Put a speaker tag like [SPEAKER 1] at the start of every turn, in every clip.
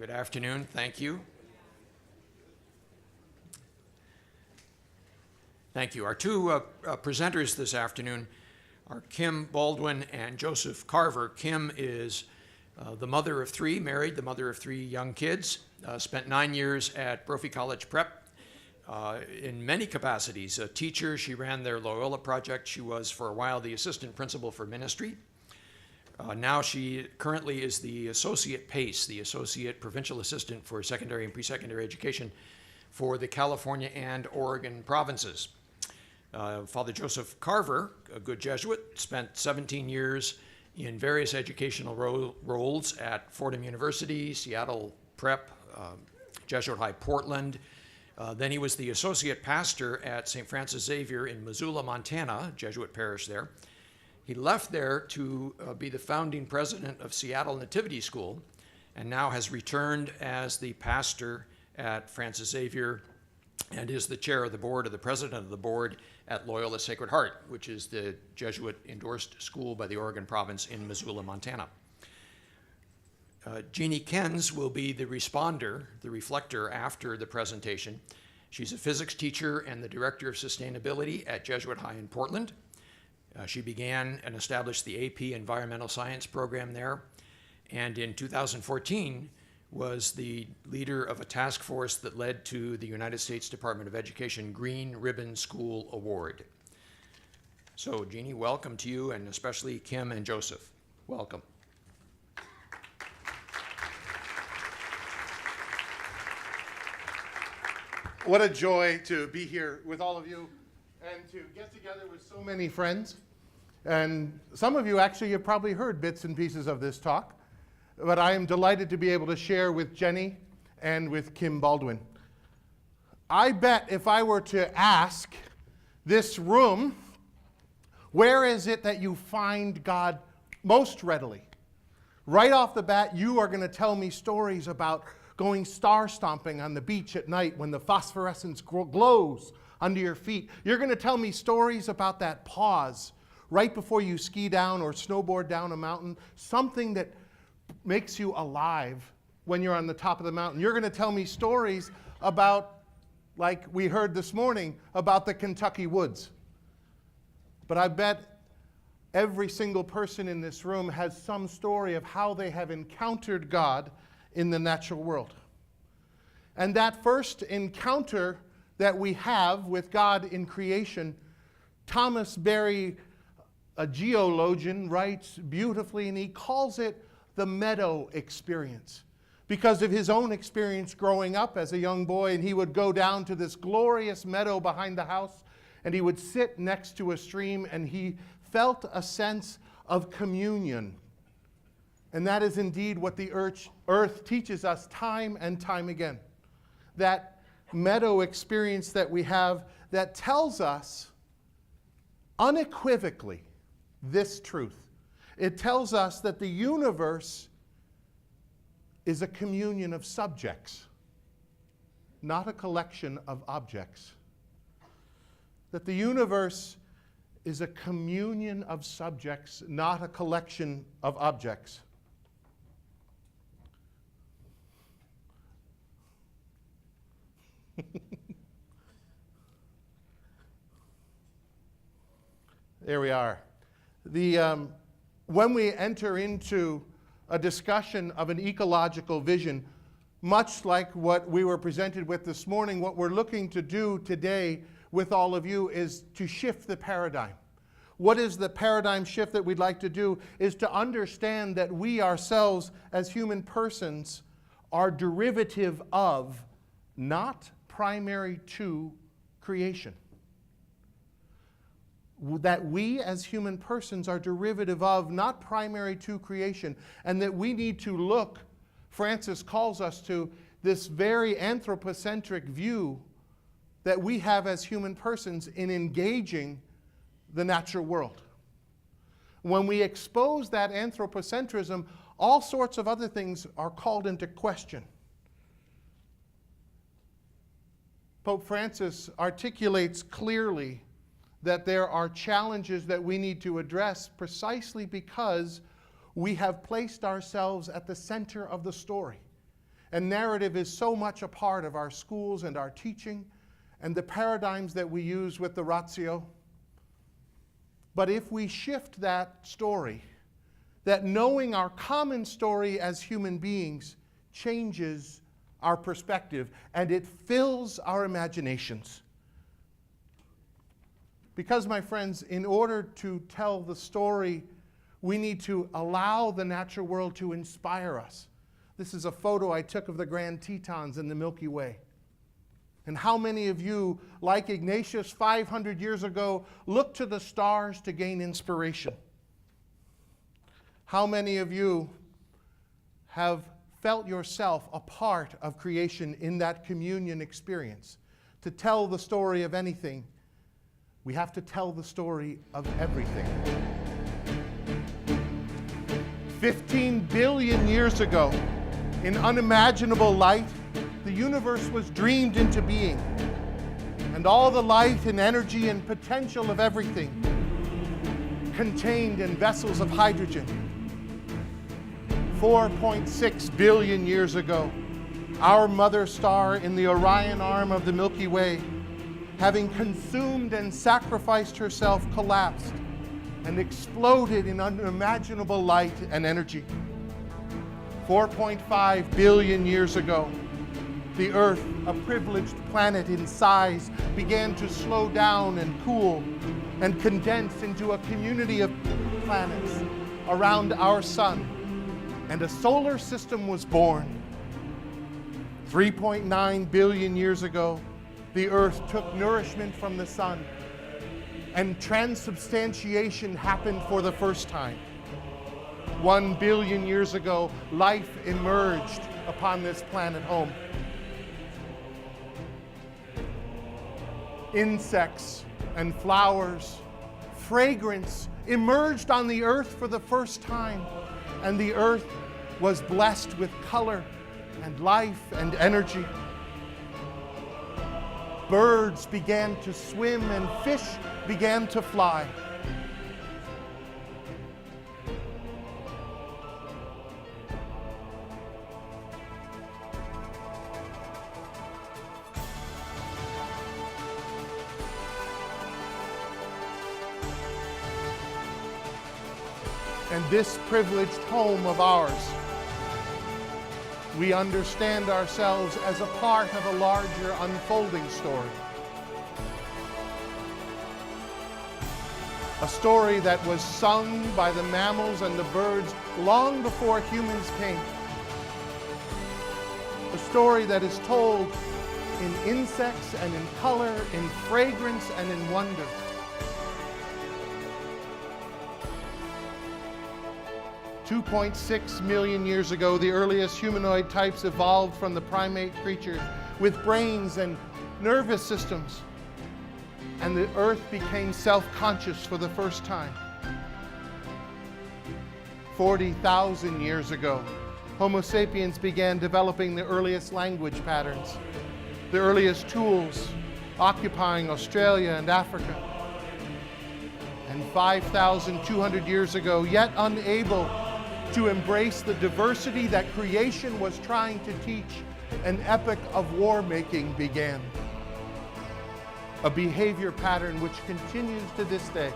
[SPEAKER 1] Good afternoon. Thank you. Thank you. Our two presenters this afternoon are Kim Baldwin and Joseph Carver. Kim is the mother of three, married, the mother of three young kids, spent 9 years at Brophy College Prep in many capacities. A teacher, she ran their Loyola project. She was for a while the assistant principal for ministry. Now she currently is the associate PACE, the associate provincial assistant for secondary and pre-secondary education for the California and Oregon provinces. Father Joseph Carver, a good Jesuit, spent 17 years in various educational roles at Fordham University, Seattle Prep, Jesuit High Portland. Then he was the associate pastor at St. Francis Xavier in Missoula, Montana, Jesuit parish there. He left there to be the founding president of Seattle Nativity School, and now has returned as the pastor at Francis Xavier and is the chair of the board, or the president of the board, at Loyola Sacred Heart, which is the Jesuit-endorsed school by the Oregon province in Missoula, Montana. Jeannie Kenz will be the responder, the reflector after the presentation. She's a physics teacher and the director of sustainability at Jesuit High in Portland. She began and established the AP Environmental Science program there, and in 2014 was the leader of a task force that led to the United States Department of Education Green Ribbon School Award. So Jeannie, welcome to you, and especially Kim and Joseph. Welcome.
[SPEAKER 2] What a joy to be here with all of you and to get together with so many friends. And some of you actually have probably heard bits and pieces of this talk, but I am delighted to be able to share with Jenny and with Kim Baldwin. I bet if I were to ask this room, where is it that you find God most readily? Right off the bat, you are going to tell me stories about going star stomping on the beach at night when the phosphorescence glows under your feet. You're going to tell me stories about that pause right before you ski down or snowboard down a mountain, something that makes you alive when you're on the top of the mountain. You're going to tell me stories about, like we heard this morning, about the Kentucky woods. But I bet every single person in this room has some story of how they have encountered God in the natural world. And that first encounter that we have with God in creation, Thomas Berry, a geologian, writes beautifully, and he calls it the meadow experience, because of his own experience growing up as a young boy. And he would go down to this glorious meadow behind the house, and he would sit next to a stream, and he felt a sense of communion. And that is indeed what the earth teaches us time and time again. That meadow experience that we have that tells us unequivocally this truth. It tells us that the universe is a communion of subjects, not a collection of objects. That the universe is a communion of subjects, not a collection of objects. There we are. When we enter into a discussion of an ecological vision, much like what we were presented with this morning, what we're looking to do today with all of you is to shift the paradigm. What is the paradigm shift that we'd like to do is to understand that we ourselves as human persons are derivative of, not primary to, creation. That we as human persons are derivative of, not primary to, creation, and that we need to look, Francis calls us to, this very anthropocentric view that we have as human persons in engaging the natural world. When we expose that anthropocentrism, all sorts of other things are called into question. Pope Francis articulates clearly that there are challenges that we need to address precisely because we have placed ourselves at the center of the story. And narrative is so much a part of our schools and our teaching and the paradigms that we use with the ratio. But if we shift that story, that knowing our common story as human beings changes our perspective and it fills our imaginations. Because, my friends, in order to tell the story, we need to allow the natural world to inspire us. This is a photo I took of the Grand Tetons in the Milky Way. And how many of you, like Ignatius 500 years ago, look to the stars to gain inspiration? How many of you have felt yourself a part of creation in that communion experience? To tell the story of anything, we have to tell the story of everything. 15 billion years ago, in unimaginable light, the universe was dreamed into being, and all the light and energy and potential of everything contained in vessels of hydrogen. 4.6 billion years ago, our mother star in the Orion arm of the Milky Way, having consumed and sacrificed herself, collapsed and exploded in unimaginable light and energy. 4.5 billion years ago, the Earth, a privileged planet in size, began to slow down and cool and condense into a community of planets around our sun, and a solar system was born. 3.9 billion years ago, the Earth took nourishment from the sun, and transubstantiation happened for the first time. 1 billion years ago, life emerged upon this planet home. Insects and flowers, fragrance emerged on the earth for the first time, and the earth was blessed with color and life and energy. Birds began to swim and fish began to fly. And this privileged home of ours, we understand ourselves as a part of a larger unfolding story. A story that was sung by the mammals and the birds long before humans came. A story that is told in insects and in color, in fragrance and in wonder. $2.6 million years ago, the earliest humanoid types evolved from the primate creatures with brains and nervous systems, and the earth became self-conscious for the first time. 40,000 years ago, Homo sapiens began developing the earliest language patterns, the earliest tools, occupying Australia and Africa. And 5,200 years ago, yet unable to embrace the diversity that creation was trying to teach, an epoch of war-making began. A behavior pattern which continues to this day.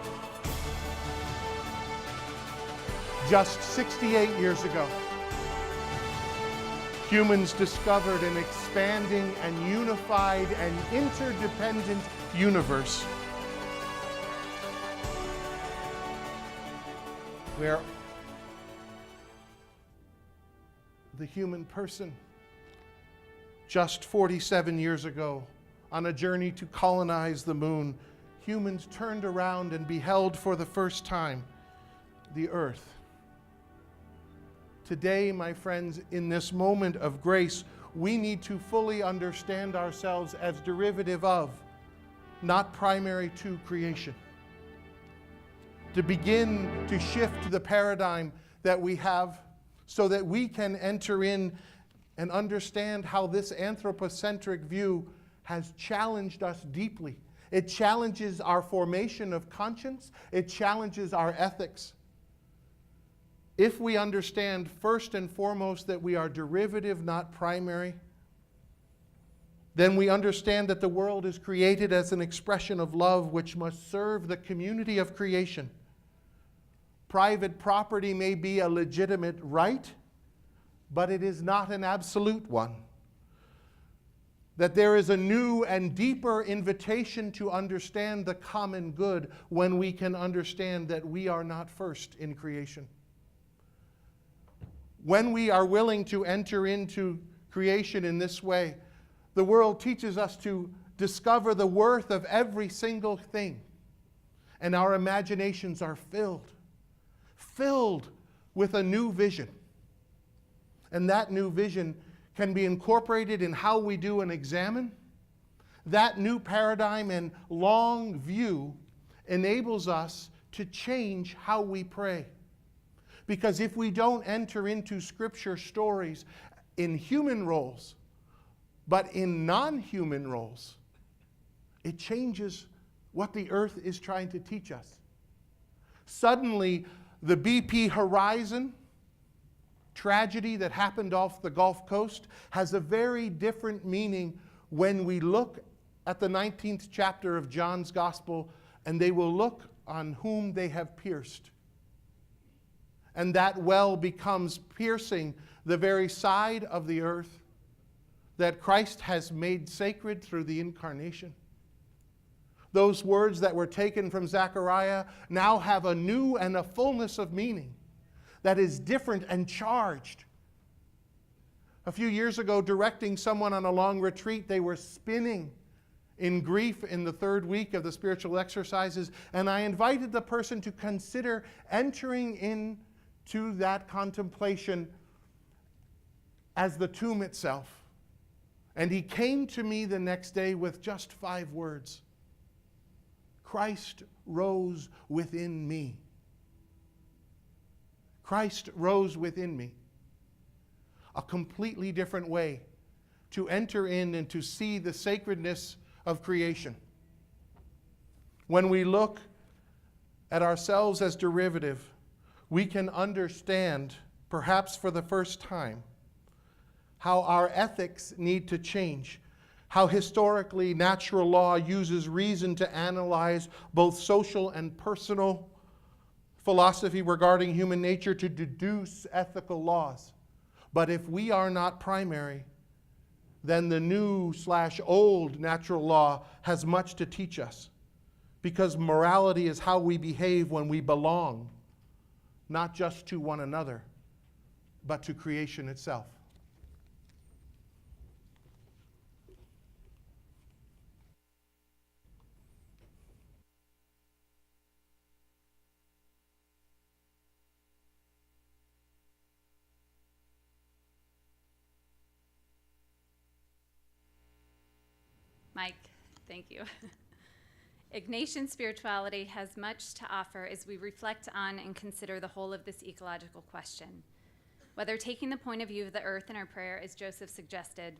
[SPEAKER 2] Just 68 years ago, humans discovered an expanding and unified and interdependent universe where the human person, just 47 years ago, on a journey to colonize the moon, humans turned around and beheld for the first time the earth. Today, my friends, in this moment of grace, we need to fully understand ourselves as derivative of, not primary to, creation. To begin to shift the paradigm that we have so that we can enter in and understand how this anthropocentric view has challenged us deeply. It challenges our formation of conscience. It challenges our ethics. if we understand first and foremost that we are derivative, not primary, then we understand that the world is created as an expression of love which must serve the community of creation. Private property may be a legitimate right, but it is not an absolute one. That there is a new and deeper invitation to understand the common good when we can understand that we are not first in creation. When we are willing to enter into creation in this way, the world teaches us to discover the worth of every single thing. And our imaginations are filled with a new vision. And that new vision can be incorporated in how we do an examine. That new paradigm and long view enables us to change how we pray. Because if we don't enter into Scripture stories in human roles, but in non-human roles, it changes what the earth is trying to teach us. Suddenly, the BP Horizon tragedy that happened off the Gulf Coast has a very different meaning when we look at the 19th chapter of John's Gospel, and they will look on whom they have pierced. And that well becomes piercing the very side of the earth that Christ has made sacred through the incarnation. Those words that were taken from Zechariah now have a new and a fullness of meaning that is different and charged. A few years ago, directing someone on a long retreat, they were spinning in grief in the third week of the spiritual exercises, and I invited the person to consider entering into that contemplation as the tomb itself. And he came to me the next day with just 5 words. Christ rose within me. Christ rose within me. A completely different way to enter in and to see the sacredness of creation. When we look at ourselves as derivative, we can understand, perhaps for the first time, how our ethics need to change, how historically natural law uses reason to analyze both social and personal philosophy regarding human nature to deduce ethical laws. But if we are not primary, then the new/old natural law has much to teach us, because morality is how we behave when we belong, not just to one another, but to creation itself.
[SPEAKER 3] Mike, thank you. Ignatian spirituality has much to offer as we reflect on and consider the whole of this ecological question. Whether taking the point of view of the earth in our prayer, as Joseph suggested,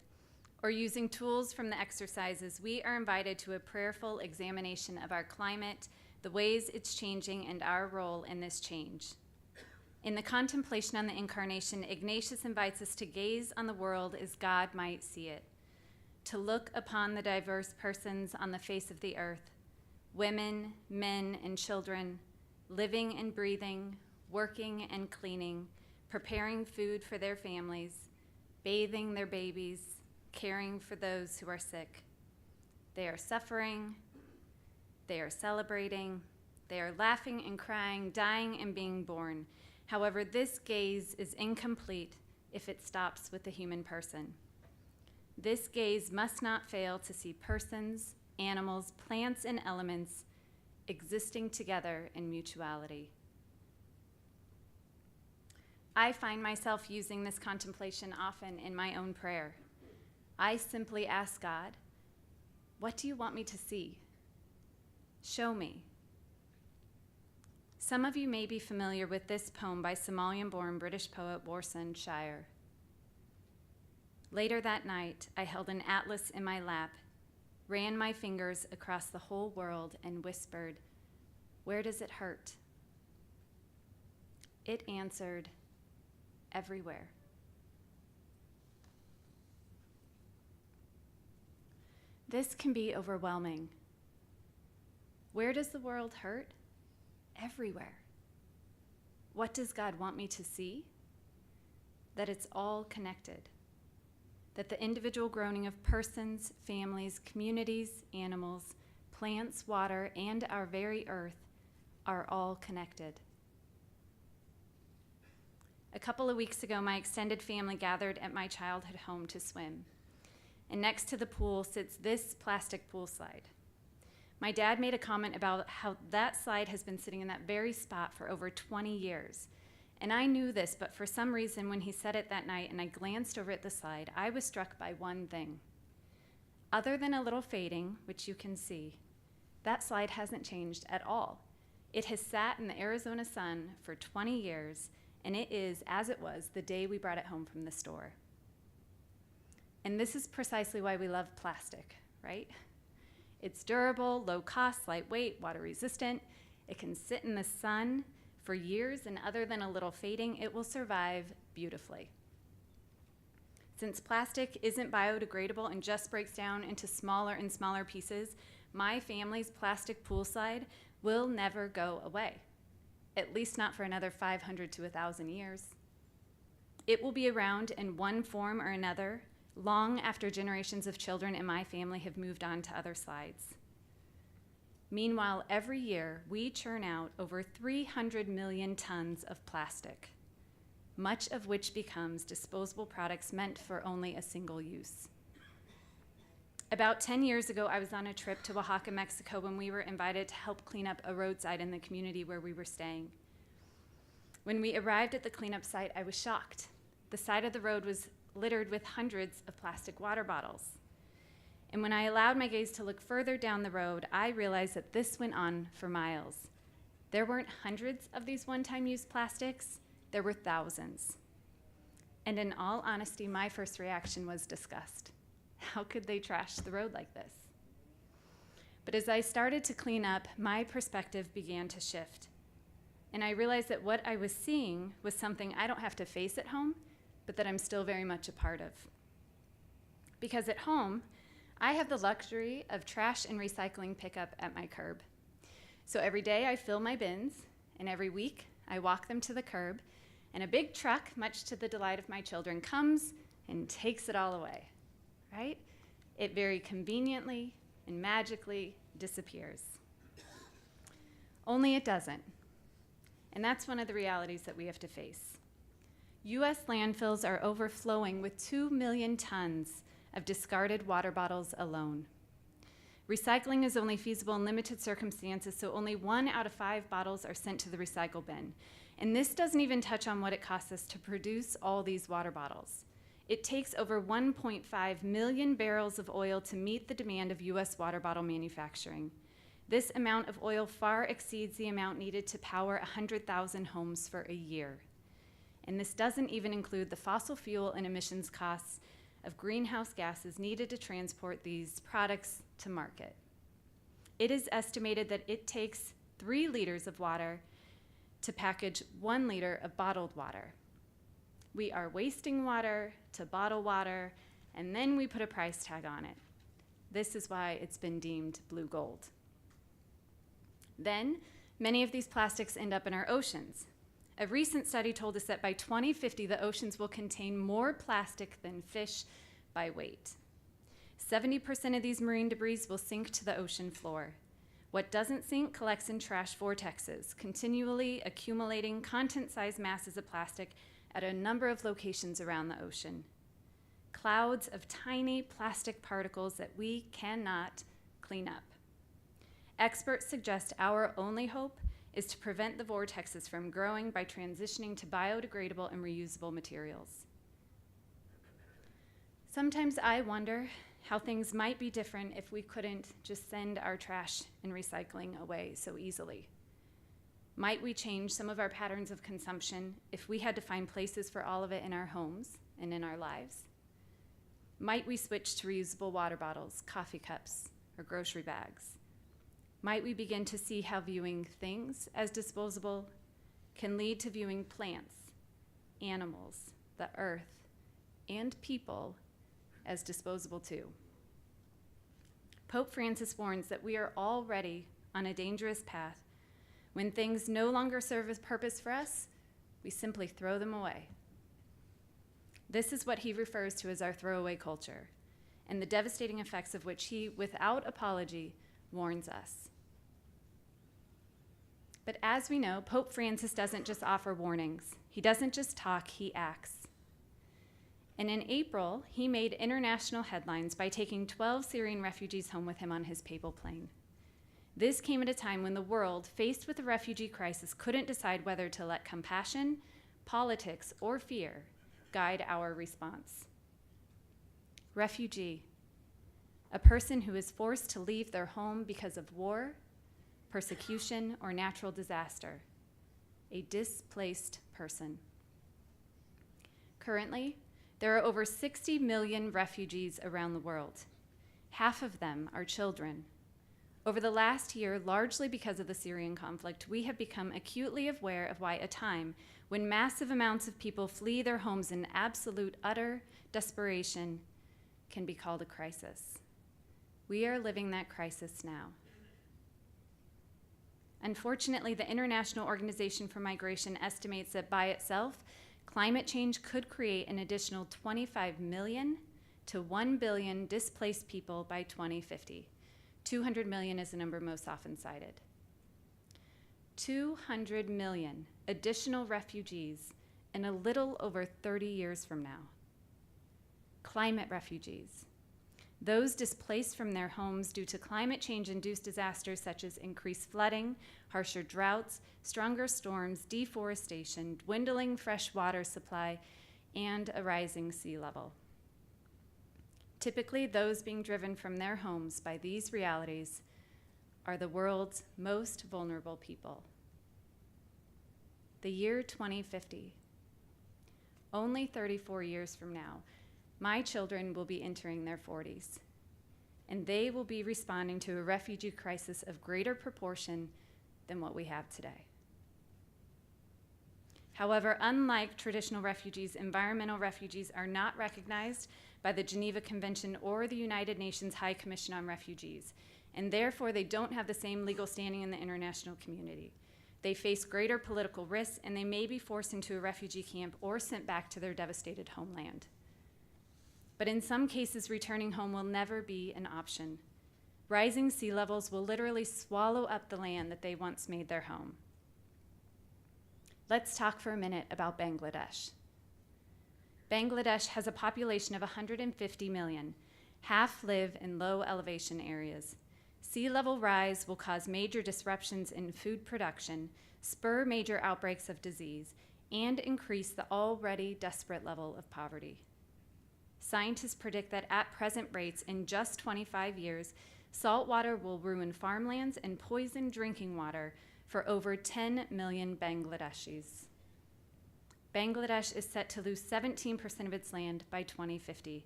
[SPEAKER 3] or using tools from the exercises, we are invited to a prayerful examination of our climate, the ways it's changing, and our role in this change. In the contemplation on the incarnation, Ignatius invites us to gaze on the world as God might see it, to look upon the diverse persons on the face of the earth, women, men, and children, living and breathing, working and cleaning, preparing food for their families, bathing their babies, caring for those who are sick. They are suffering, they are celebrating, they are laughing and crying, dying and being born. However, this gaze is incomplete if it stops with the human person. This gaze must not fail to see persons, animals, plants, and elements existing together in mutuality. I find myself using this contemplation often in my own prayer. I simply ask God, what do you want me to see? Show me. Some of you may be familiar with this poem by Somalian-born British poet Warsan Shire. Later that night, I held an atlas in my lap, ran my fingers across the whole world, and whispered, "Where does it hurt?" it answered, everywhere. This can be overwhelming. Where does the world hurt? Everywhere. What does God want me to see? That it's all connected. That the individual groaning of persons, families, communities, animals, plants, water, and our very earth are all connected. A couple of weeks ago, my extended family gathered at my childhood home to swim. And next to the pool sits this plastic pool slide. My dad made a comment about how that slide has been sitting in that very spot for over 20 years. And I knew this, but for some reason, when he said it that night and I glanced over at the slide, I was struck by one thing. Other than a little fading, which you can see, that slide hasn't changed at all. It has sat in the Arizona sun for 20 years, and it is as it was the day we brought it home from the store. And this is precisely why we love plastic, right? It's durable, low cost, lightweight, water resistant. It can sit in the sun for years, and other than a little fading, it will survive beautifully. Since plastic isn't biodegradable and just breaks down into smaller and smaller pieces, my family's plastic pool slide will never go away, at least not for another 500 to 1,000 years. It will be around in one form or another long after generations of children in my family have moved on to other slides. Meanwhile, every year, we churn out over 300 million tons of plastic, much of which becomes disposable products meant for only a single use. About 10 years ago, I was on a trip to Oaxaca, Mexico, when we were invited to help clean up a roadside in the community where we were staying. When we arrived at the cleanup site, I was shocked. The side of the road was littered with hundreds of plastic water bottles. And when I allowed my gaze to look further down the road, I realized that this went on for miles. There weren't hundreds of these one-time use plastics, there were thousands. And in all honesty, my first reaction was disgust. How could they trash the road like this? But as I started to clean up, my perspective began to shift. And I realized that what I was seeing was something I don't have to face at home, but that I'm still very much a part of. Because at home, I have the luxury of trash and recycling pickup at my curb. So every day I fill my bins, and every week I walk them to the curb, and a big truck, much to the delight of my children, comes and takes it all away, right? It very conveniently and magically disappears. Only it doesn't. And that's one of the realities that we have to face. U.S. landfills are overflowing with 2 million tons of discarded water bottles alone. Recycling is only feasible in limited circumstances, so only 1 out of 5 bottles are sent to the recycle bin. And this doesn't even touch on what it costs us to produce all these water bottles. It takes over 1.5 million barrels of oil to meet the demand of U.S. water bottle manufacturing. This amount of oil far exceeds the amount needed to power 100,000 homes for a year. And this doesn't even include the fossil fuel and emissions costs of greenhouse gases needed to transport these products to market. It is estimated that it takes 3 liters of water to package 1 liter of bottled water. We are wasting water to bottle water, and then we put a price tag on it. This is why it's been deemed blue gold. Then, many of these plastics end up in our oceans. A recent study told us that by 2050, the oceans will contain more plastic than fish by weight. 70% of these marine debris will sink to the ocean floor. What doesn't sink collects in trash vortexes, continually accumulating content-sized masses of plastic at a number of locations around the ocean. Clouds of tiny plastic particles that we cannot clean up. Experts suggest our only hope is to prevent the vortexes from growing by transitioning to biodegradable and reusable materials. Sometimes I wonder how things might be different if we couldn't just send our trash and recycling away so easily. Might we change some of our patterns of consumption if we had to find places for all of it in our homes and in our lives? Might we switch to reusable water bottles, coffee cups, or grocery bags? Might we begin to see how viewing things as disposable can lead to viewing plants, animals, the earth, and people as disposable too. Pope Francis warns that we are already on a dangerous path. When things no longer serve a purpose for us, we simply throw them away. This is what he refers to as our throwaway culture, and the devastating effects of which he, without apology, warns us. But as we know, Pope Francis doesn't just offer warnings. He doesn't just talk, he acts. And in April, he made international headlines by taking 12 Syrian refugees home with him on his papal plane. This came at a time when the world, faced with the refugee crisis, couldn't decide whether to let compassion, politics, or fear guide our response. Refugee, a person who is forced to leave their home because of war, persecution, or natural disaster. A displaced person. Currently, there are over 60 million refugees around the world. Half of them are children. Over the last year, largely because of the Syrian conflict, we have become acutely aware of why a time when massive amounts of people flee their homes in absolute, utter desperation can be called a crisis. We are living that crisis now. Unfortunately, the International Organization for Migration estimates that by itself, climate change could create an additional 25 million to 1 billion displaced people by 2050. 200 million is the number most often cited. 200 million additional refugees in a little over 30 years from now. Climate refugees. Those displaced from their homes due to climate change-induced disasters such as increased flooding, harsher droughts, stronger storms, deforestation, dwindling fresh water supply, and a rising sea level. Typically, those being driven from their homes by these realities are the world's most vulnerable people. The year 2050. Only 34 years from now, my children will be entering their 40s, and they will be responding to a refugee crisis of greater proportion than what we have today. However, unlike traditional refugees, environmental refugees are not recognized by the Geneva Convention or the United Nations High Commission on Refugees, and therefore they don't have the same legal standing in the international community. They face greater political risks, and they may be forced into a refugee camp or sent back to their devastated homeland. But in some cases, returning home will never be an option. Rising sea levels will literally swallow up the land that they once made their home. Let's talk for a minute about Bangladesh. Bangladesh has a population of 150 million. Half live in low elevation areas. Sea level rise will cause major disruptions in food production, spur major outbreaks of disease, and increase the already desperate level of poverty. Scientists predict that at present rates, in just 25 years, salt water will ruin farmlands and poison drinking water for over 10 million Bangladeshis. Bangladesh is set to lose 17% of its land by 2050,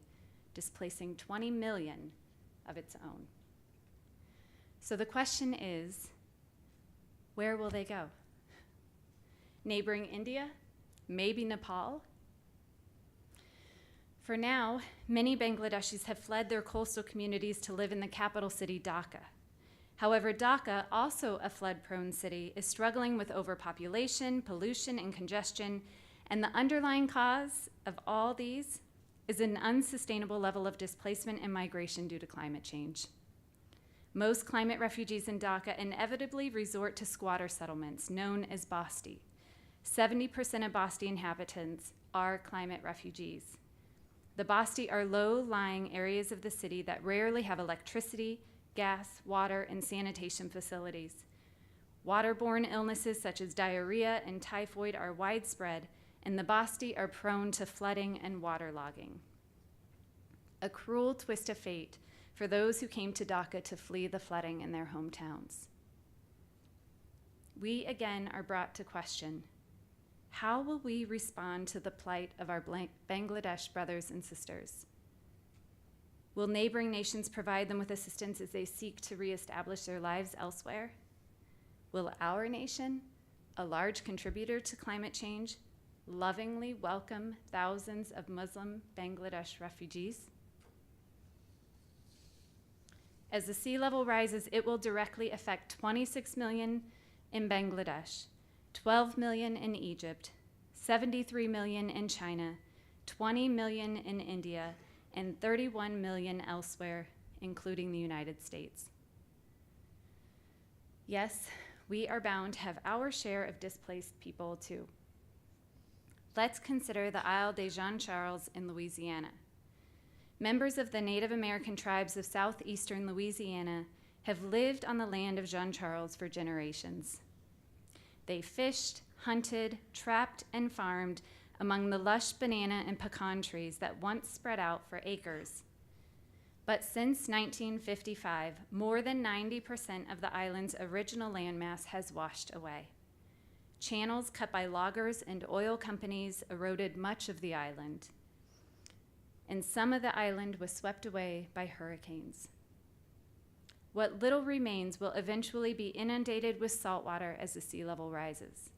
[SPEAKER 3] displacing 20 million of its own. So the question is, where will they go? Neighboring India? Maybe Nepal? For now, many Bangladeshis have fled their coastal communities to live in the capital city, Dhaka. However, Dhaka, also a flood-prone city, is struggling with overpopulation, pollution, and congestion, and the underlying cause of all these is an unsustainable level of displacement and migration due to climate change. Most climate refugees in Dhaka inevitably resort to squatter settlements known as Basti. 70% of Basti inhabitants are climate refugees. The Basti are low-lying areas of the city that rarely have electricity, gas, water, and sanitation facilities. Waterborne illnesses such as diarrhea and typhoid are widespread, and the Basti are prone to flooding and waterlogging. A cruel twist of fate for those who came to Dhaka to flee the flooding in their hometowns. We again are brought to question, how will we respond to the plight of our Bangladesh brothers and sisters? Will neighboring nations provide them with assistance as they seek to reestablish their lives elsewhere? Will our nation a large contributor to climate change, lovingly welcome thousands of Muslim Bangladesh refugees? As the sea level rises, it will directly affect 26 million in Bangladesh, 12 million in Egypt, 73 million in China, 20 million in India, and 31 million elsewhere, including the United States. Yes, we are bound to have our share of displaced people too. Let's consider the Isle des Jean Charles in Louisiana. Members of the Native American tribes of southeastern Louisiana have lived on the land of Jean Charles for generations. They fished, hunted, trapped, and farmed among the lush banana and pecan trees that once spread out for acres. But since 1955, more than 90% of the island's original landmass has washed away. Channels cut by loggers and oil companies eroded much of the island, and some of the island was swept away by hurricanes. What little remains will eventually be inundated with salt water as the sea level rises.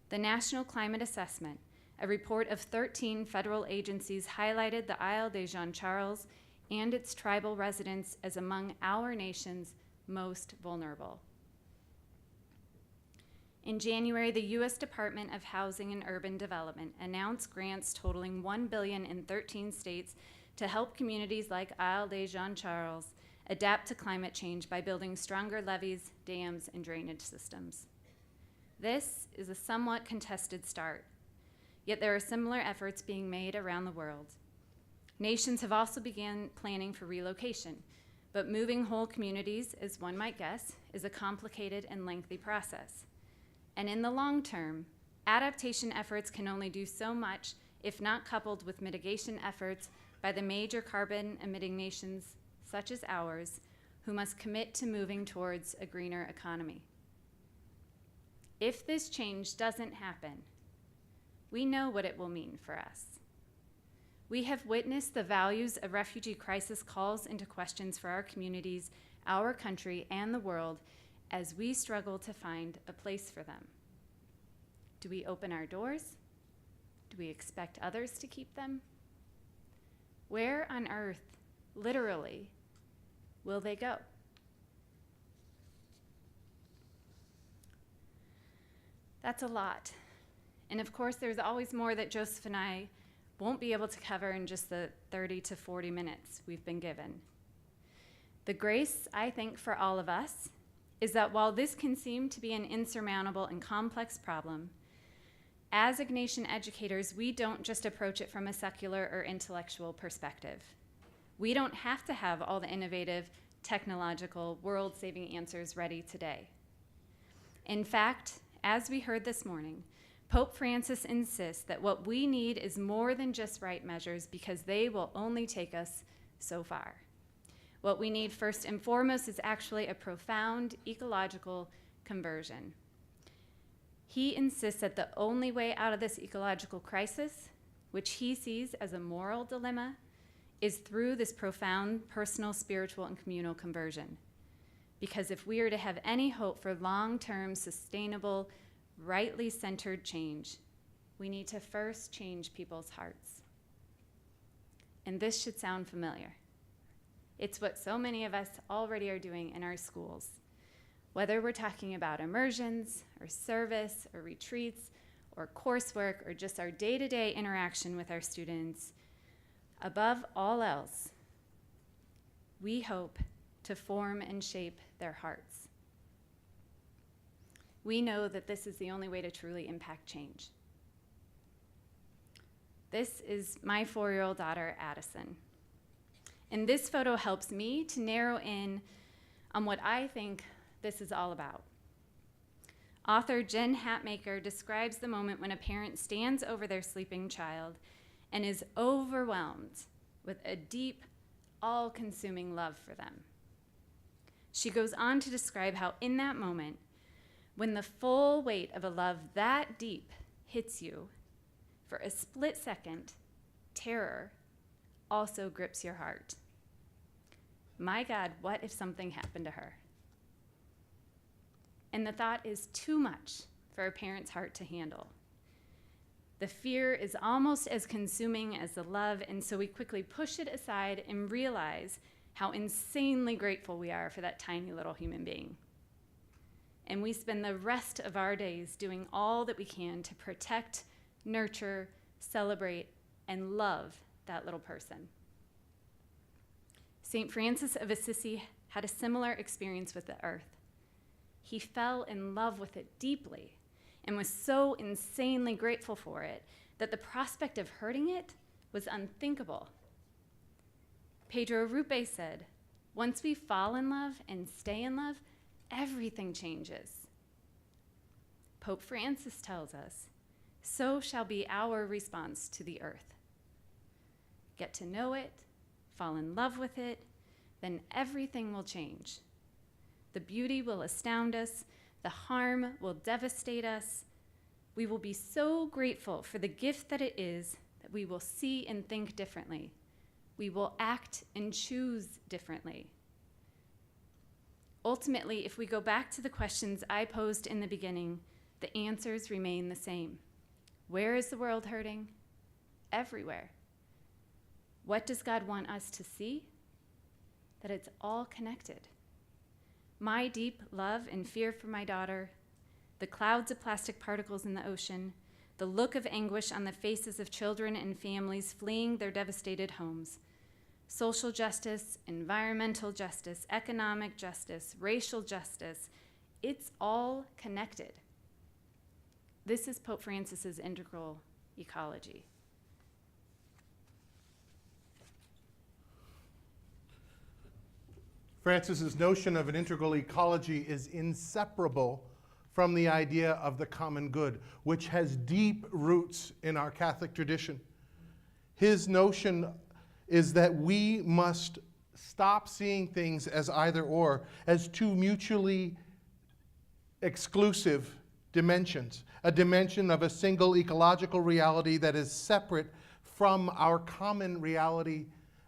[SPEAKER 3] The National Climate Assessment, a report of 13 federal agencies, highlighted the Isle des Jean Charles and its tribal residents as among our nation's most vulnerable. In January, the U.S. Department of Housing and Urban Development announced grants totaling $1 billion in 13 states to help communities like Isle des Jean Charles adapt to climate change by building stronger levees, dams, and drainage systems. This is a somewhat contested start, yet there are similar efforts being made around the world. Nations have also begun planning for relocation, but moving whole communities, as one might guess, is a complicated and lengthy process. And in the long term, adaptation efforts can only do so much if not coupled with mitigation efforts by the major carbon-emitting nations, such as ours, who must commit to moving towards a greener economy. If this change doesn't happen, we know what it will mean for us. We have witnessed the values a refugee crisis calls into questions for our communities, our country, and the world as we struggle to find a place for them. Do we open our doors? Do we expect others to keep them? Where on earth, literally, will they go? That's a lot. And of course, there's always more that Joseph and I won't be able to cover in just the 30 to 40 minutes we've been given. The grace, I think, for all of us is that while this can seem to be an insurmountable and complex problem, as Ignatian educators, we don't just approach it from a secular or intellectual perspective. We don't have to have all the innovative, technological, world-saving answers ready today. In fact, as we heard this morning, Pope Francis insists that what we need is more than just right measures because they will only take us so far. What we need first and foremost is actually a profound ecological conversion. He insists that the only way out of this ecological crisis, which he sees as a moral dilemma, is through this profound personal, spiritual, and communal conversion. Because if we are to have any hope for long-term, sustainable, rightly centered change, we need to first change people's hearts. And this should sound familiar. It's what so many of us already are doing in our schools. Whether we're talking about immersions, or service, or retreats, or coursework, or just our day-to-day interaction with our students, above all else, we hope to form and shape their hearts. We know that this is the only way to truly impact change. This is my 4-year-old daughter, Addison. And this photo helps me to narrow in on what I think this is all about. Author Jen Hatmaker describes the moment when a parent stands over their sleeping child and is overwhelmed with a deep, all-consuming love for them. She goes on to describe how in that moment, when the full weight of a love that deep hits you, for a split second, terror also grips your heart. My God, what if something happened to her? And the thought is too much for a parent's heart to handle. The fear is almost as consuming as the love, and so we quickly push it aside and realize how insanely grateful we are for that tiny little human being. And we spend the rest of our days doing all that we can to protect, nurture, celebrate, and love that little person. St. Francis of Assisi had a similar experience with the earth. He fell in love with it deeply and was so insanely grateful for it that the prospect of hurting it was unthinkable. Pedro Rupe said, "Once we fall in love and stay in love, everything changes." Pope Francis tells us, so shall be our response to the earth. Get to know it, fall in love with it, then everything will change. The beauty will astound us, the harm will devastate us. We will be so grateful for the gift that it is that we will see and think differently. We will act and choose differently. Ultimately, if we go back to the questions I posed in the beginning, the answers remain the same. Where is the world hurting? Everywhere. What does God want us to see? That it's all connected. My deep love and fear for my daughter, the clouds of plastic particles in the ocean, the look of anguish on the faces of children and families fleeing their devastated homes, social justice, environmental justice, economic justice, racial justice, it's all connected. This is Pope Francis's integral ecology.
[SPEAKER 2] Francis's notion of an integral ecology is inseparable from the idea of the common good, which has deep roots in our Catholic tradition. His notion is that we must stop seeing things as either or, as two mutually exclusive dimensions, a dimension of a single ecological reality that is separate from our common reality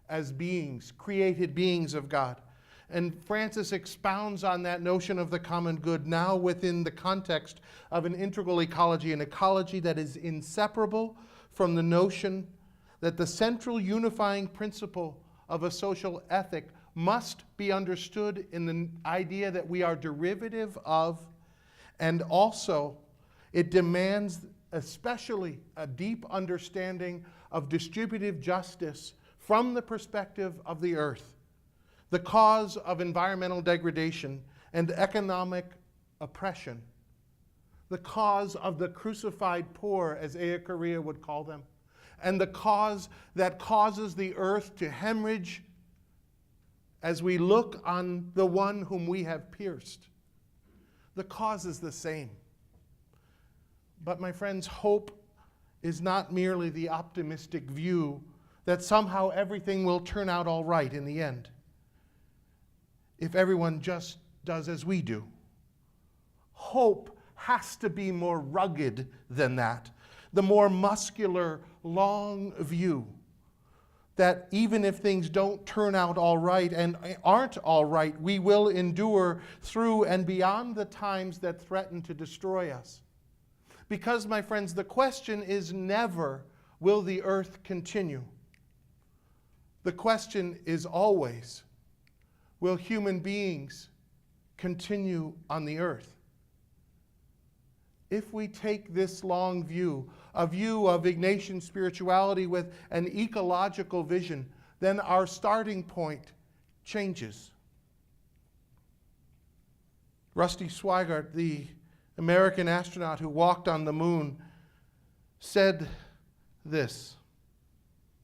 [SPEAKER 2] as beings, created beings of God. And Francis expounds on that notion of the common good now within the context of an integral ecology, an ecology that is inseparable from the notion that the central unifying principle of a social ethic must be understood in the idea that we are derivative of, and also it demands especially a deep understanding of distributive justice from the perspective of the earth, the cause of environmental degradation and economic oppression, the cause of the crucified poor, as Ea Korea would call them, and the cause that causes the earth to hemorrhage as we look on the one whom we have pierced. The cause is the same. But my friends, hope is not merely the optimistic view that somehow everything will turn out all right in the end, if everyone just does as we do. Hope has to be more rugged than that, the more muscular, long view, that even if things don't turn out all right and aren't all right, we will endure through and beyond the times that threaten to destroy us. Because, my friends, the question is never, will the earth continue? The question is always, will human beings continue on the earth? If we take this long view, a view of Ignatian spirituality with an ecological vision, then our starting point changes. Rusty Schweickart, the American astronaut who walked on the moon, said this: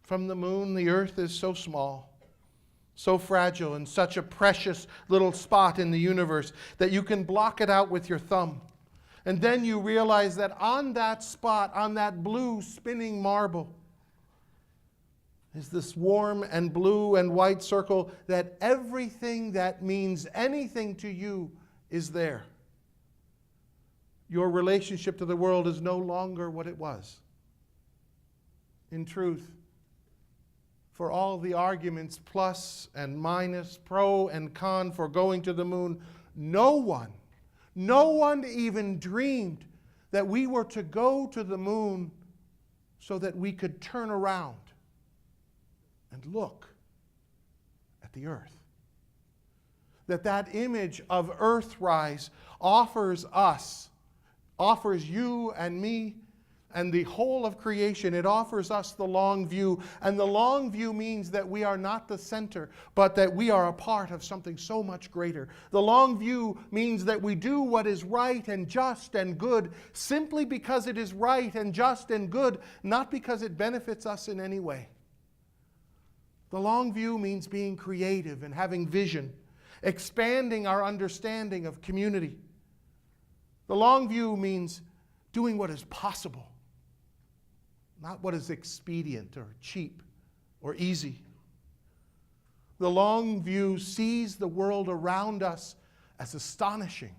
[SPEAKER 2] "From the moon, the earth is so small, so fragile, and such a precious little spot in the universe that you can block it out with your thumb. And then you realize that on that spot, on that blue spinning marble, is this warm and blue and white circle that everything that means anything to you is there. Your relationship to the world is no longer what it was. In truth, for all the arguments, plus and minus, pro and con for going to the moon, no one even dreamed that we were to go to the moon so that we could turn around and look at the earth. That image of Earthrise offers you and me and the whole of creation. It offers us the long view. And the long view means that we are not the center, but that we are a part of something so much greater. The long view means that we do what is right and just and good simply because it is right and just and good, not because it benefits us in any way. The long view means being creative and having vision, expanding our understanding of community. The long view means doing what is possible, not what is expedient or cheap or easy. The long view sees the world around us as astonishing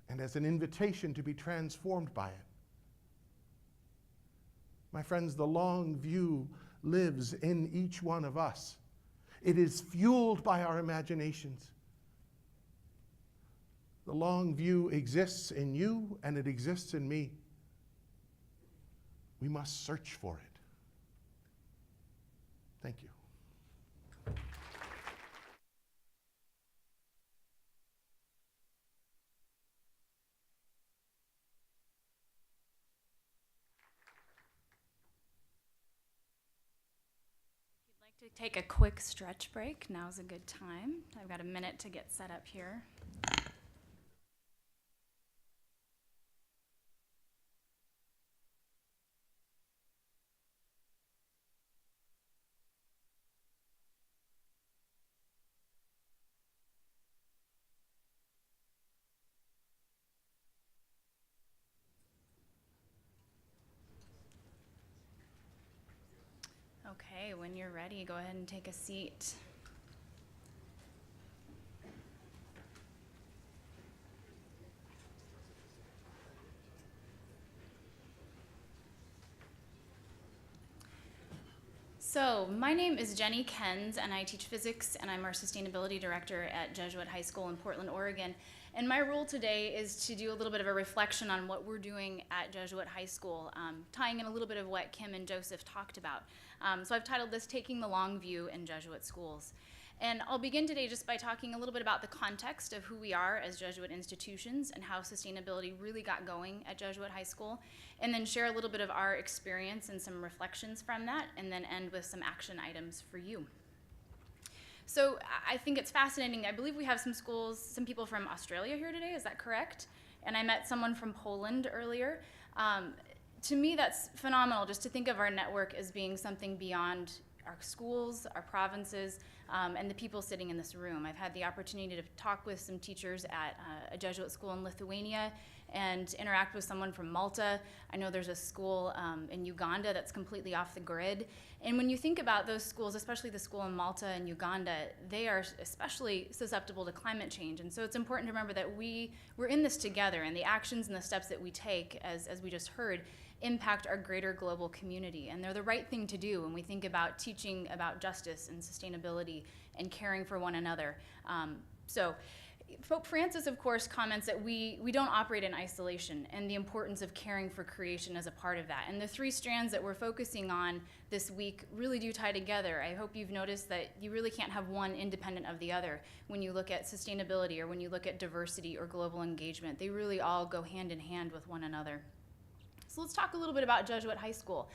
[SPEAKER 2] and as an invitation to be transformed by it. My friends, the long view lives in each one of us. It is fueled by our imaginations. The long view exists in you and it exists in me. We must search for it. Thank you.
[SPEAKER 4] To take a quick stretch break, now's a good time. I've got a minute to get set up here. Okay, when you're ready, go ahead and take a seat. So, my name is Jenny Kenz, and I teach physics, and I'm our sustainability director at Jesuit High School in Portland, Oregon. And my role today is to do a little bit of a reflection on what we're doing at Jesuit High School, tying in a little bit of what Kim and Joseph talked about. So I've titled this Taking the Long View in Jesuit Schools. And I'll begin today just by talking a little bit about the context of who we are as Jesuit institutions and how sustainability really got going at Jesuit High School, and then share a little bit of our experience and some reflections from that, and then end with some action items for you. So I think it's fascinating. I believe we have some people from Australia here today, is that correct? And I met someone from Poland earlier. To me, that's phenomenal, just to think of our network as being something beyond our schools, our provinces, and the people sitting in this room. I've had the opportunity to talk with some teachers at a Jesuit school in Lithuania and interact with someone from Malta. I know there's a school in Uganda that's completely off the grid. And when you think about those schools, especially the school in Malta and Uganda, they are especially susceptible to climate change. And so it's important to remember that we're in this together, and the actions and the steps that we take, as we just heard, impact our greater global community. And they're the right thing to do when we think about teaching about justice and sustainability and caring for one another. So Pope Francis, of course, comments that we don't operate in isolation, and the importance of caring for creation as a part of that. And the three strands that we're focusing on this week really do tie together. I hope you've noticed that you really can't have one independent of the other when you look at sustainability or when you look at diversity or global engagement. They really all go hand in hand with one another. So let's talk a little bit about Jesuit High School.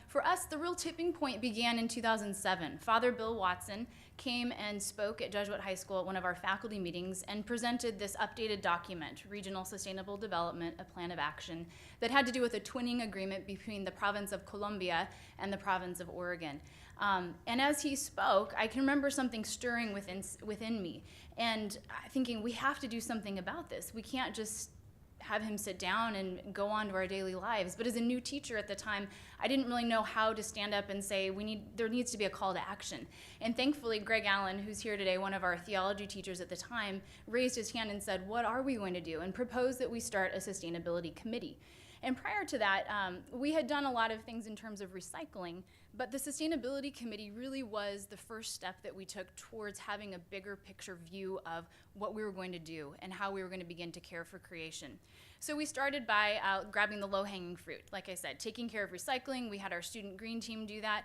[SPEAKER 4] For us, the real tipping point began in 2007. Father Bill Watson came and spoke at Jesuit High School at one of our faculty meetings and presented this updated document, Regional Sustainable Development, a Plan of Action, that had to do with a twinning agreement between the province of Columbia and the province of Oregon. And as he spoke, I can remember something stirring within me and thinking, we have to do something about this. We can't just have him sit down and go on to our daily lives. But as a new teacher at the time, I didn't really know how to stand up and say, there needs to be a call to action. And thankfully, Greg Allen, who's here today, one of our theology teachers at the time, raised his hand and said, what are we going to do? And proposed that we start a sustainability committee. And prior to that, we had done a lot of things in terms of recycling, but the Sustainability Committee really was the first step that we took towards having a bigger picture view of what we were going to do and how we were going to begin to care for creation. So we started by grabbing the low-hanging fruit. Like I said, taking care of recycling. We had our student green team do that.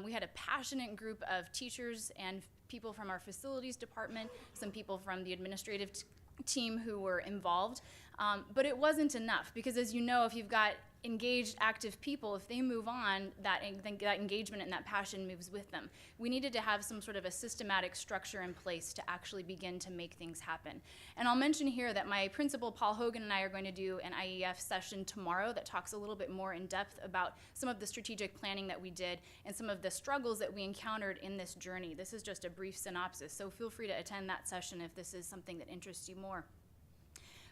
[SPEAKER 4] We had a passionate group of teachers and people from our facilities department, some people from the administrative team who were involved. But it wasn't enough, because as you know, if you've got engaged, active people, if they move on, that engagement and that passion moves with them. We needed to have some sort of a systematic structure in place to actually begin to make things happen. And I'll mention here that my principal, Paul Hogan, and I are going to do an IEF session tomorrow that talks a little bit more in depth about some of the strategic planning that we did and some of the struggles that we encountered in this journey. This is just a brief synopsis, so feel free to attend that session if this is something that interests you more.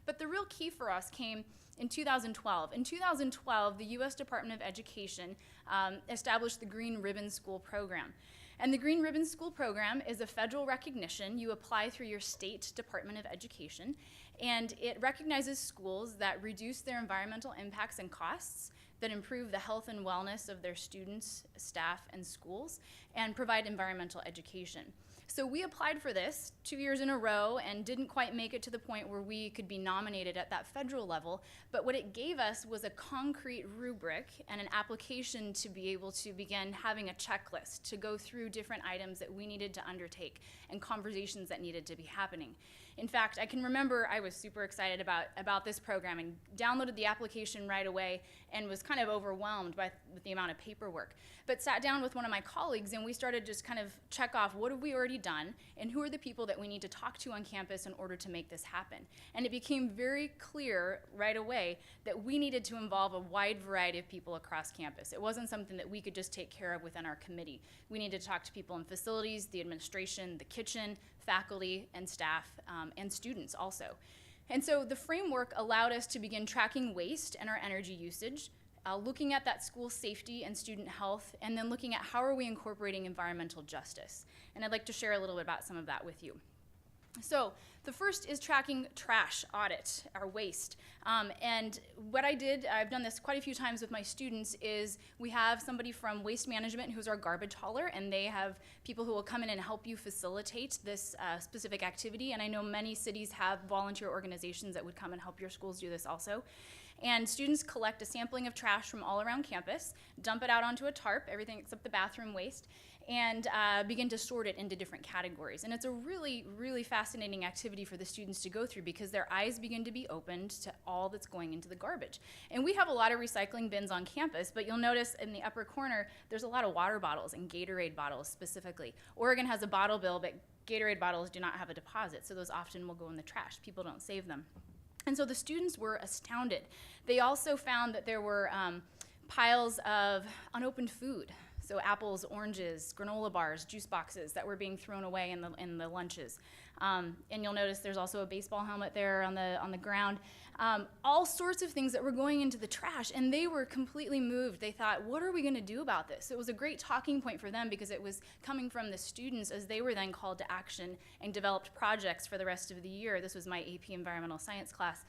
[SPEAKER 4] But the real key for us came in 2012. In 2012, the U.S. Department of Education established the Green Ribbon School Program. And the Green Ribbon School Program is a federal recognition. You apply through your state Department of Education, and it recognizes schools that reduce their environmental impacts and costs, that improve the health and wellness of their students, staff, and schools, and provide environmental education. So we applied for this 2 years in a row and didn't quite make it to the point where we could be nominated at that federal level, but what it gave us was a concrete rubric and an application to be able to begin having a checklist to go through different items that we needed to undertake and conversations that needed to be happening. In fact, I can remember I was super excited about this program and downloaded the application right away and was kind of overwhelmed with the amount of paperwork. But sat down with one of my colleagues and we started just kind of check off what have we already done and who are the people that we need to talk to on campus in order to make this happen. And it became very clear right away that we needed to involve a wide variety of people across campus. It wasn't something that we could just take care of within our committee. We needed to talk to people in facilities, the administration, the kitchen, faculty and staff, and students also. And so the framework allowed us to begin tracking waste and our energy usage, looking at that school safety and student health, and then looking at how are we incorporating environmental justice. And I'd like to share a little bit about some of that with you. So the first is tracking trash audit, our waste. And what I've done this quite a few times with my students, is we have somebody from waste management who's our garbage hauler, and they have people who will come in and help you facilitate this specific activity. And I know many cities have volunteer organizations that would come and help your schools do this also. And students collect a sampling of trash from all around campus, dump it out onto a tarp, everything except the bathroom waste, and begin to sort it into different categories. And it's a really, really fascinating activity for the students to go through, because their eyes begin to be opened to all that's going into the garbage. And we have a lot of recycling bins on campus, but you'll notice in the upper corner, there's a lot of water bottles and Gatorade bottles specifically. Oregon has a bottle bill, but Gatorade bottles do not have a deposit, so those often will go in the trash. People don't save them. And so the students were astounded. They also found that there were piles of unopened food. So apples, oranges, granola bars, juice boxes that were being thrown away in the lunches. And you'll notice there's also a baseball helmet there on the ground. All sorts of things that were going into the trash, and they were completely moved. They thought, what are we gonna do about this? It was a great talking point for them, because it was coming from the students as they were then called to action and developed projects for the rest of the year. This was my AP Environmental Science class.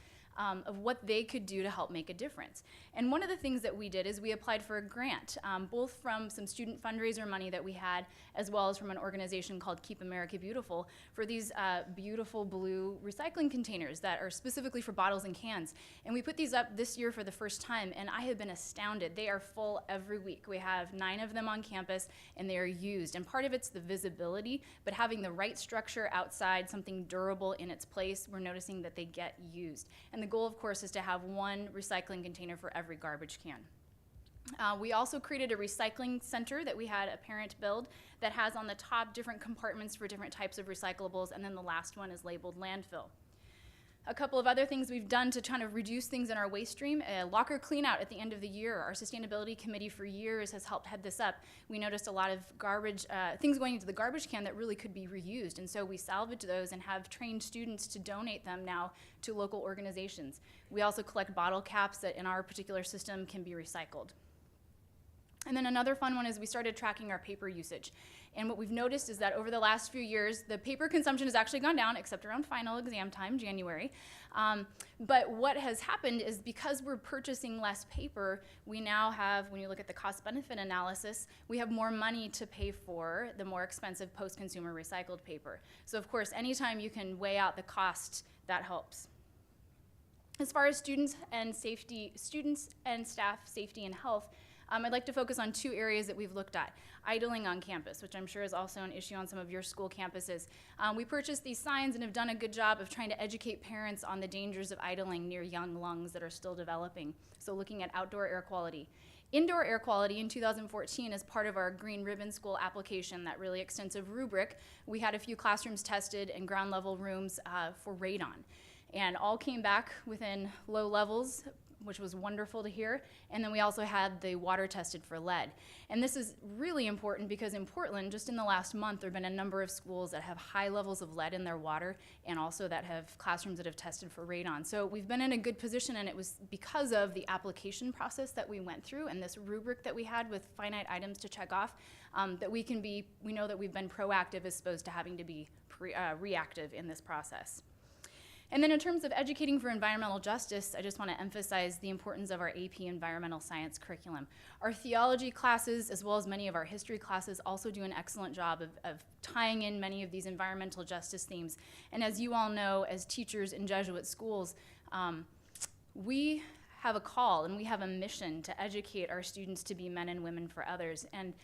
[SPEAKER 4] Of what they could do to help make a difference. And one of the things that we did is we applied for a grant, both from some student fundraiser money that we had, as well as from an organization called Keep America Beautiful, for these beautiful blue recycling containers that are specifically for bottles and cans. And we put these up this year for the first time, and I have been astounded. They are full every week. We have 9 of them on campus, and they are used. And part of it's the visibility, but having the right structure outside, something durable in its place, we're noticing that they get used. And the goal, of course, is to have 1 recycling container for every garbage can. We also created a recycling center that we had a parent build that has on the top different compartments for different types of recyclables, and then the last one is labeled landfill. A couple of other things we've done to try to reduce things in our waste stream: a locker clean out at the end of the year. Our sustainability committee for years has helped head this up. We noticed a lot of garbage, things going into the garbage can that really could be reused, and so we salvage those and have trained students to donate them now to local organizations. We also collect bottle caps that in our particular system can be recycled. And then another fun one is we started tracking our paper usage. And what we've noticed is that over the last few years, the paper consumption has actually gone down, except around final exam time, January. But what has happened is, because we're purchasing less paper, we now have, when you look at the cost-benefit analysis, we have more money to pay for the more expensive post-consumer recycled paper. So of course, anytime you can weigh out the cost, that helps. As far as students and staff safety and health, I'd like to focus on two areas that we've looked at. Idling on campus, which I'm sure is also an issue on some of your school campuses. We purchased these signs and have done a good job of trying to educate parents on the dangers of idling near young lungs that are still developing. So looking at outdoor air quality. Indoor air quality in 2014 as part of our Green Ribbon School application, that really extensive rubric, we had a few classrooms tested and ground level rooms for radon. And all came back within low levels, which was wonderful to hear. And then we also had the water tested for lead. And this is really important because in Portland, just in the last month, there have been a number of schools that have high levels of lead in their water and also that have classrooms that have tested for radon. So we've been in a good position, and it was because of the application process that we went through and this rubric that we had with finite items to check off, that we know that we've been proactive as opposed to having to be reactive in this process. And then in terms of educating for environmental justice, I just want to emphasize the importance of our AP Environmental Science curriculum. Our theology classes, as well as many of our history classes, also do an excellent job of tying in many of these environmental justice themes. And as you all know, as teachers in Jesuit schools, we have a call and we have a mission to educate our students to be men and women for others. And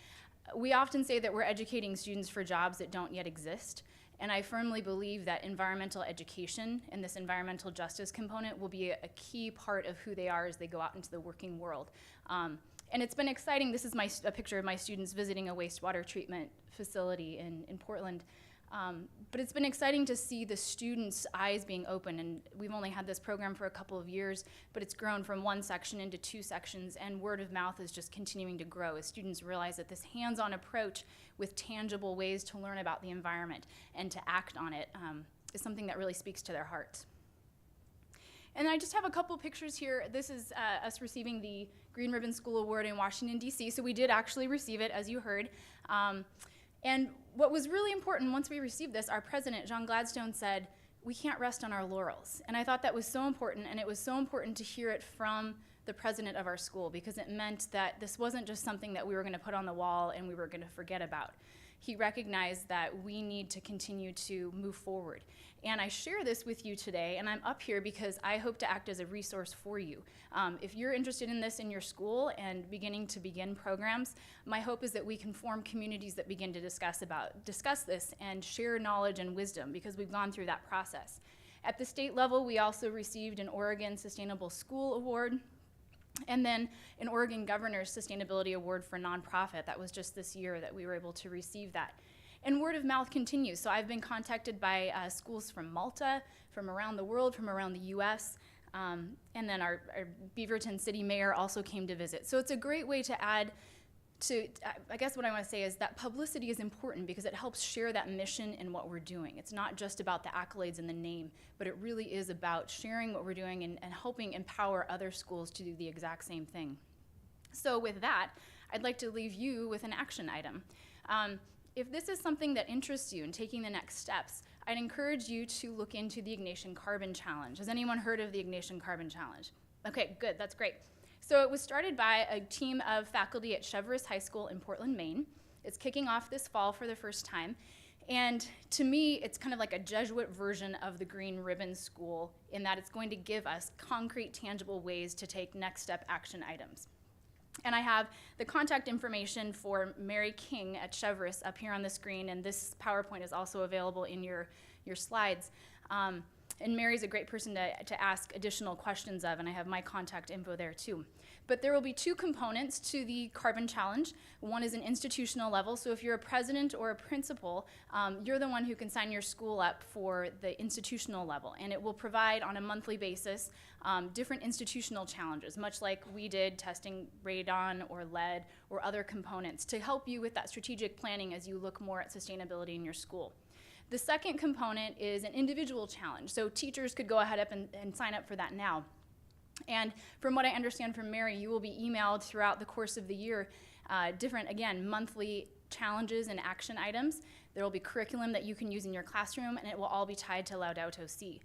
[SPEAKER 4] we often say that we're educating students for jobs that don't yet exist. And I firmly believe that environmental education and this environmental justice component will be a key part of who they are as they go out into the working world. And it's been exciting. This is a picture of my students visiting a wastewater treatment facility in Portland. But it's been exciting to see the students' eyes being open. And we've only had this program for a couple of years, but it's grown from one section into two sections, and word of mouth is just continuing to grow as students realize that this hands-on approach with tangible ways to learn about the environment and to act on it is something that really speaks to their hearts. And I just have a couple pictures here. This is us receiving the Green Ribbon School Award in Washington, D.C., so we did actually receive it, as you heard. And what was really important once we received this, our president, John Gladstone, said, we can't rest on our laurels. And I thought that was so important, and it was so important to hear it from the president of our school, because it meant that this wasn't just something that we were going to put on the wall and we were going to forget about. He recognized that we need to continue to move forward. And I share this with you today, and I'm up here because I hope to act as a resource for you. If you're interested in this in your school and begin programs, my hope is that we can form communities that begin to discuss this and share knowledge and wisdom, because we've gone through that process. At the state level, we also received an Oregon Sustainable School Award, and then an Oregon Governor's Sustainability Award for Nonprofit. That was just this year that we were able to receive that. And word of mouth continues. So I've been contacted by schools from Malta, from around the world, from around the US, and then our Beaverton City Mayor also came to visit. So it's a great way to add to, I guess what I want to say is that publicity is important because it helps share that mission and what we're doing. It's not just about the accolades and the name, but it really is about sharing what we're doing and helping empower other schools to do the exact same thing. So with that, I'd like to leave you with an action item. If this is something that interests you in taking the next steps, I'd encourage you to look into the Ignatian Carbon Challenge. Has anyone heard of the Ignatian Carbon Challenge? Okay, good, that's great. So it was started by a team of faculty at Cheverus High School in Portland, Maine. It's kicking off this fall for the first time. And to me, it's kind of like a Jesuit version of the Green Ribbon School in that it's going to give us concrete, tangible ways to take next step action items. And I have the contact information for Mary King at Cheverus up here on the screen, and this PowerPoint is also available in your slides. And Mary's a great person to ask additional questions of, and I have my contact info there too. But there will be two components to the Carbon Challenge. One is an institutional level, so if you're a president or a principal, you're the one who can sign your school up for the institutional level, and it will provide on a monthly basis different institutional challenges, much like we did testing radon or lead or other components to help you with that strategic planning as you look more at sustainability in your school. The second component is an individual challenge. So teachers could go ahead and sign up for that now. And from what I understand from Mary, you will be emailed throughout the course of the year different, again, monthly challenges and action items. There will be curriculum that you can use in your classroom, and it will all be tied to Laudato Si.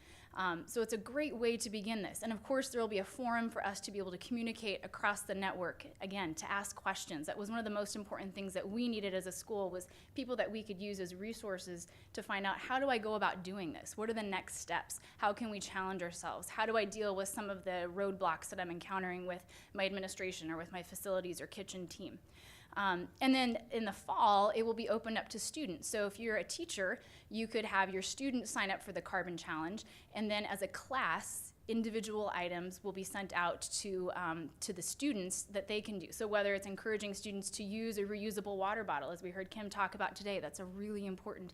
[SPEAKER 4] So it's a great way to begin this. And of course, there will be a forum for us to be able to communicate across the network, again, to ask questions. That was one of the most important things that we needed as a school, was people that we could use as resources to find out, how do I go about doing this? What are the next steps? How can we challenge ourselves? How do I deal with some of the roadblocks that I'm encountering with my administration or with my facilities or kitchen team? And then in the fall, it will be opened up to students. So if you're a teacher, you could have your students sign up for the Carbon Challenge, and then as a class, individual items will be sent out to the students that they can do. So whether it's encouraging students to use a reusable water bottle, as we heard Kim talk about today, that's a really important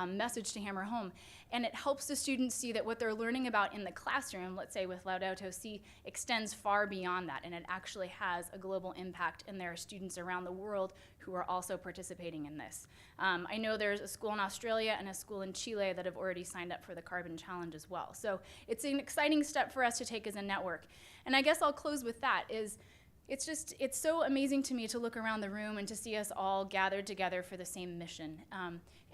[SPEAKER 4] message to hammer home. And it helps the students see that what they're learning about in the classroom, let's say with Laudato Si, extends far beyond that, and it actually has a global impact, and there are students around the world who are also participating in this. I know there's a school in Australia and a school in Chile that have already signed up for the Carbon Challenge as well. So it's an exciting step for us to take as a network. And I guess I'll close with that, is it's so amazing to me to look around the room and to see us all gathered together for the same mission.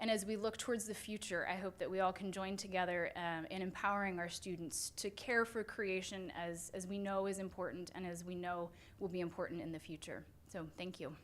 [SPEAKER 4] And as we look towards the future, I hope that we all can join together in empowering our students to care for creation as we know is important and as we know will be important in the future. So thank you.